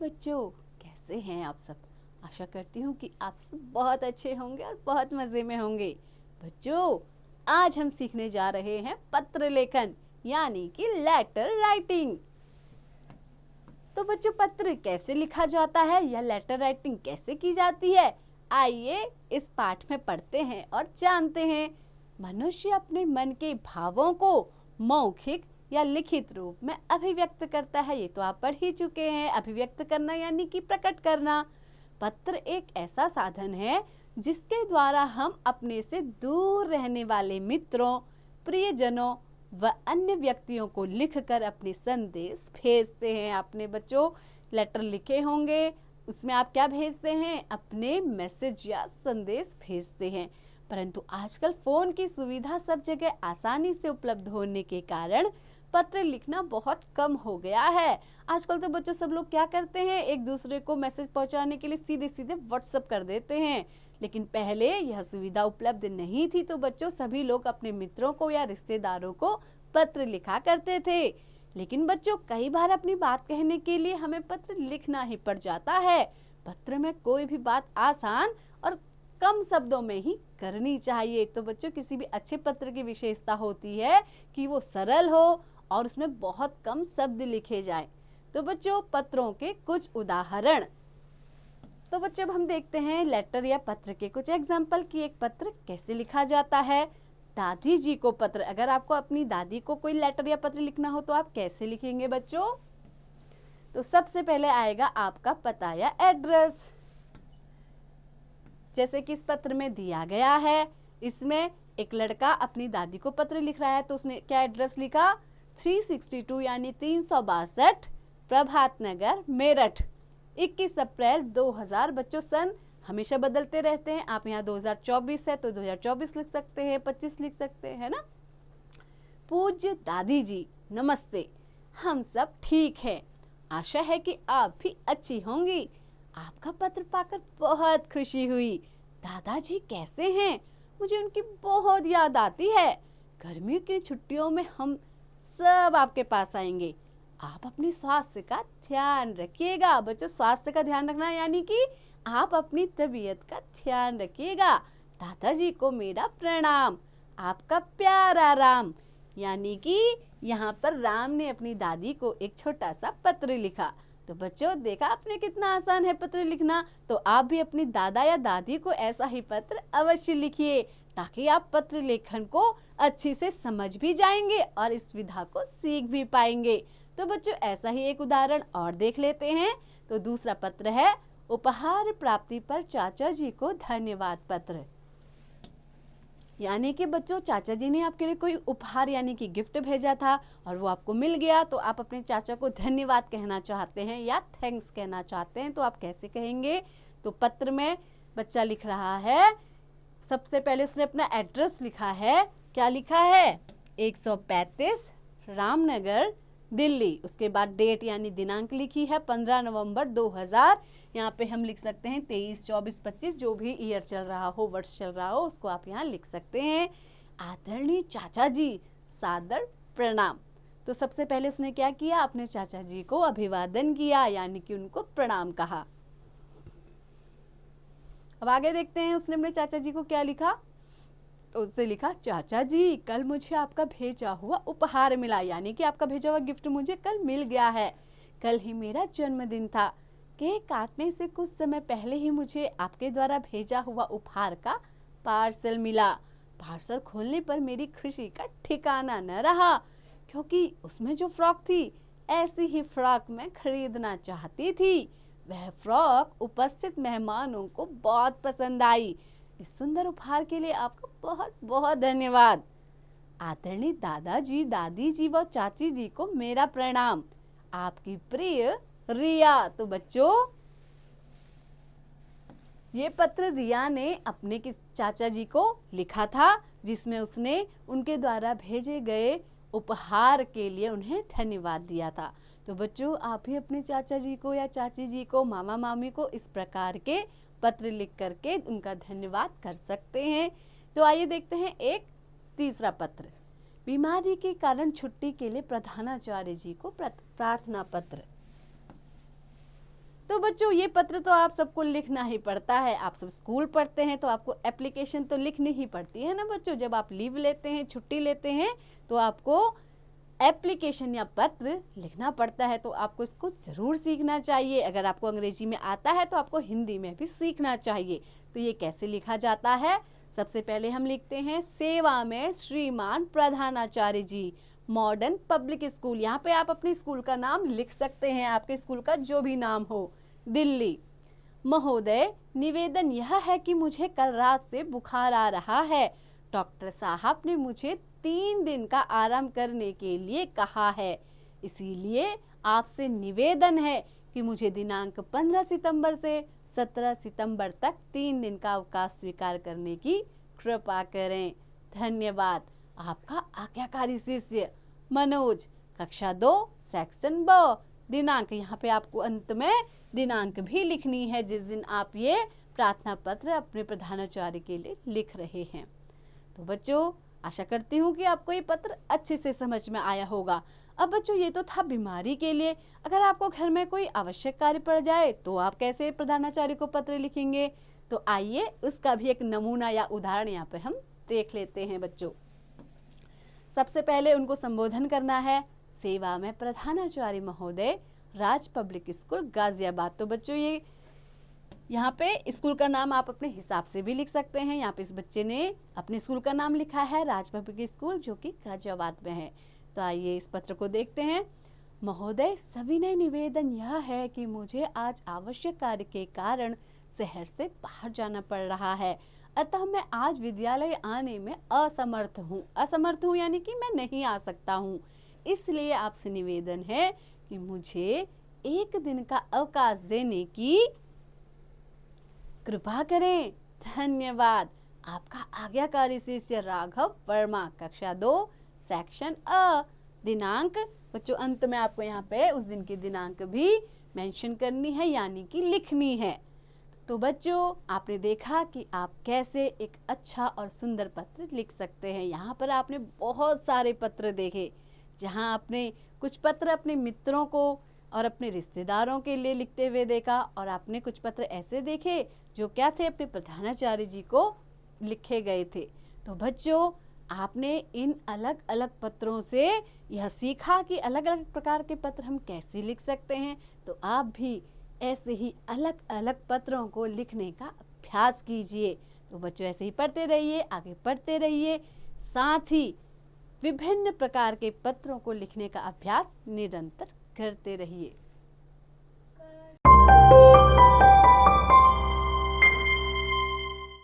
बच्चों, कैसे हैं आप सब। आशा करती हूँ कि आप सब बहुत अच्छे होंगे और बहुत मज़े में होंगे। बच्चों, आज हम सीखने जा रहे हैं पत्र लेखन यानी कि लेटर राइटिंग। तो बच्चों, पत्र कैसे लिखा जाता है या लेटर राइटिंग कैसे की जाती है, आइए इस पाठ में पढ़ते हैं और जानते हैं। मनुष्य अपने मन के भावों को मौखिक या लिखित रूप में अभिव्यक्त करता है। ये तो आप पढ़ ही चुके हैं। अभिव्यक्त करना यानी कि प्रकट करना। पत्र एक ऐसा साधन है जिसके द्वारा हम अपने से दूर रहने वाले मित्रों, प्रियजनों व अन्य व्यक्तियों को लिखकर अपने संदेश भेजते हैं। आपने बच्चों लेटर लिखे होंगे, उसमें आप क्या भेजते हैं? अपने मैसेज या संदेश भेजते हैं। परंतु आजकल फोन की सुविधा सब जगह आसानी से उपलब्ध होने के कारण पत्र लिखना बहुत कम हो गया है। आजकल तो बच्चों सब लोग क्या करते हैं, एक दूसरे को मैसेज पहुंचाने के लिए सीधे सीधे व्हाट्सएप कर देते हैं। लेकिन पहले यह सुविधा उपलब्ध नहीं थी, तो बच्चों सभी लोग अपने मित्रों को या रिश्तेदारों को पत्र लिखा करते थे। लेकिन बच्चों कई बार अपनी बात कहने के लिए हमें पत्र लिखना ही पड़ जाता है। पत्र में कोई भी बात आसान और कम शब्दों में ही करनी चाहिए। तो बच्चों किसी भी अच्छे पत्र की विशेषता होती है कि वो सरल हो और उसमें बहुत कम शब्द लिखे जाएं। तो बच्चों पत्रों के कुछ उदाहरण। तो बच्चों अब हम देखते हैं लेटर या पत्र के कुछ एग्जाम्पल कि एक पत्र कैसे लिखा जाता है। दादी जी को पत्र, अगर आपको अपनी दादी को कोई लेटर या पत्र लिखना हो तो आप कैसे लिखेंगे बच्चों? तो सबसे पहले आएगा आपका पता या एड्रेस, जैसे कि इस पत्र में दिया गया है। इसमें एक लड़का अपनी दादी को पत्र लिख रहा है, तो उसने क्या एड्रेस लिखा? 362 यानी 362 प्रभात नगर, मेरठ। 21 अप्रैल 2000। बच्चों सन हमेशा बदलते रहते हैं। आप यहाँ 2024 है तो 2024 लिख सकते हैं, 25 लिख सकते हैं, है ना। पूज्य दादी जी नमस्ते, हम सब ठीक हैं। आशा है कि आप भी अच्छी होंगी। आपका पत्र पाकर बहुत खुशी हुई। दादाजी कैसे हैं? मुझे उनकी बहुत याद आती है। गर्मियों की छुट्टियों में हम सब आपके पास आएंगे। आप अपनी स्वास्थ्य का ध्यान रखिएगा। बच्चों स्वास्थ्य का ध्यान रखना यानी कि आप अपनी तबीयत का ध्यान रखिएगा। दादाजी को मेरा प्रणाम। आपका प्यारा राम, यानी कि यहाँ पर राम ने अपनी दादी को एक छोटा सा पत्र लिखा। तो बच्चों देखा आपने कितना आसान है पत्र लिखना। तो आप भी अपनी दादा या दादी को ऐसा ही पत्र अवश्य लिखिए, ताकि आप पत्र लेखन को अच्छी से समझ भी जाएंगे और इस विधा को सीख भी पाएंगे। तो बच्चों ऐसा ही एक उदाहरण और देख लेते हैं। तो दूसरा पत्र है उपहार प्राप्ति पर चाचा जी को धन्यवाद पत्र, यानी कि बच्चों चाचा जी ने आपके लिए कोई उपहार यानी कि गिफ्ट भेजा था और वो आपको मिल गया, तो आप अपने चाचा को धन्यवाद कहना चाहते हैं या थैंक्स कहना चाहते हैं। तो आप कैसे कहेंगे? तो पत्र में बच्चा लिख रहा है, सबसे पहले उसने अपना एड्रेस लिखा है। क्या लिखा है? 135 रामनगर, दिल्ली। उसके बाद डेट यानी दिनांक लिखी है 15 नवंबर 2000। यहाँ पे हम लिख सकते हैं 23, 24, 25, जो भी ईयर चल रहा हो, वर्ष चल रहा हो, उसको आप यहाँ लिख सकते हैं। आदरणीय चाचा जी, सादर प्रणाम। तो सबसे पहले उसने क्या किया? अपने चाचा जी को अभिवादन किया, यानी कि उनको प्रणाम कहा। अब आगे देखते हैं उसने अपने चाचा जी को क्या लिखा। उससे लिखा, चाचा जी कल मुझे आपका भेजा हुआ उपहार मिला, यानी कि आपका भेजा हुआ गिफ्ट मुझे कल मिल गया है। कल ही मेरा जन्मदिन था। केक काटने से कुछ समय पहले ही मुझे आपके द्वारा भेजा हुआ उपहार का पार्सल मिला। पार्सल खोलने पर मेरी खुशी का ठिकाना न रहा, क्योंकि उसमें जो फ्रॉक थी ऐसी ही फ्रॉक मैं खरीदना चाहती थी। वह फ्रॉक उपस्थित मेहमानों को बहुत पसंद आई। इस सुंदर उपहार के लिए आपका बहुत बहुत धन्यवाद। आदरणीय दादाजी, दादी जी व चाची जी को मेरा प्रणाम। आपकी प्रिय रिया। तो बच्चों ये पत्र रिया ने अपने चाचा जी को लिखा था, जिसमें उसने उनके द्वारा भेजे गए उपहार के लिए उन्हें धन्यवाद दिया था। तो बच्चों आप भी अपने चाचा जी को या चाची जी को, मामा मामी को इस प्रकार के पत्र लिख करके उनका धन्यवाद कर सकते हैं। तो आइए देखते हैं एक तीसरा पत्र। बीमारी के कारण छुट्टी के लिए प्रधानाचार्य जी को प्रार्थना पत्र। तो बच्चों ये पत्र तो आप सबको लिखना ही पड़ता है। आप सब स्कूल पढ़ते हैं तो आपको एप्लीकेशन तो लिखनी ही पड़ती है ना बच्चों। जब आप लीव लेते हैं, छुट्टी लेते हैं, तो आपको एप्लीकेशन या पत्र लिखना पड़ता है। तो आपको इसको ज़रूर सीखना चाहिए। अगर आपको अंग्रेजी में आता है तो आपको हिंदी में भी सीखना चाहिए। तो ये कैसे लिखा जाता है? सबसे पहले हम लिखते हैं सेवा में श्रीमान प्रधानाचार्य जी, मॉडर्न पब्लिक स्कूल। यहाँ पे आप अपने स्कूल का नाम लिख सकते हैं, आपके स्कूल का जो भी नाम हो, दिल्ली। महोदय, निवेदन यह है कि मुझे कल रात से बुखार आ रहा है। डॉक्टर साहब ने मुझे 3 दिन का आराम करने के लिए कहा है, इसीलिए आपसे निवेदन है कि मुझे दिनांक 15 सितंबर से 17 सितंबर तक 3 दिन का अवकाश स्वीकार करने की कृपा करें। धन्यवाद। आपका आज्ञाकारी शिष्य मनोज, कक्षा 2, सेक्शन ब। दिनांक, यहाँ पे आपको अंत में दिनांक भी लिखनी है जिस दिन आप ये प्रार्थना पत्र अपने प्रधानाचार्य के लिए लिख रहे हैं। तो बच्चों, आशा करती हूँ कि आपको ये पत्र अच्छे से समझ में आया होगा। अब बच्चों, ये तो था बीमारी के लिए। अगर आपको घर में कोई आवश्यक कार्य पड़ जाए तो आप कैसे प्रधानाचार्य को पत्र लिखेंगे? तो आइए उसका भी एक नमूना या उदाहरण यहाँ पे हम देख लेते हैं बच्चों। सबसे पहले उनको संबोधन करना है, सेवा में प्रधानाचार्य महोदय, राज पब्लिक स्कूल गाजियाबाद। तो बच्चों, ये यहाँ पे स्कूल का नाम आप अपने हिसाब से भी लिख सकते हैं। यहाँ पे इस बच्चे ने अपने स्कूल का नाम लिखा है राज पब्लिक स्कूल, जो कि गाजियाबाद में है। तो आइए इस पत्र को देखते हैं। महोदय, सविनय निवेदन यह है कि मुझे आज आवश्यक कार्य के कारण शहर से बाहर जाना पड़ रहा है, अतः मैं आज विद्यालय आने में असमर्थ हूँ। असमर्थ हूँ यानी कि मैं नहीं आ सकता हूँ। इसलिए आपसे निवेदन है कि मुझे 1 दिन का अवकाश देने की कृपा करें। धन्यवाद। आपका आज्ञाकारी शिष्य राघव वर्मा, कक्षा 2, सेक्शन अ। दिनांक, बच्चों अंत में आपको यहाँ पे उस दिन की दिनांक भी मेंशन करनी है, यानी कि लिखनी है। तो बच्चों, आपने देखा कि आप कैसे एक अच्छा और सुंदर पत्र लिख सकते हैं। यहाँ पर आपने बहुत सारे पत्र देखे, जहाँ आपने कुछ पत्र अपने मित्रों को और अपने रिश्तेदारों के लिए लिखते हुए देखा, और आपने कुछ पत्र ऐसे देखे जो क्या थे, अपने प्रधानाचार्य जी को लिखे गए थे। तो बच्चों, आपने इन अलग अलग पत्रों से यह सीखा कि अलग अलग प्रकार के पत्र हम कैसे लिख सकते हैं। तो आप भी ऐसे ही अलग अलग पत्रों को लिखने का अभ्यास कीजिए। तो बच्चों, ऐसे ही पढ़ते रहिए, आगे पढ़ते रहिए, साथ ही विभिन्न प्रकार के पत्रों को लिखने का अभ्यास निरंतर करते रहिए।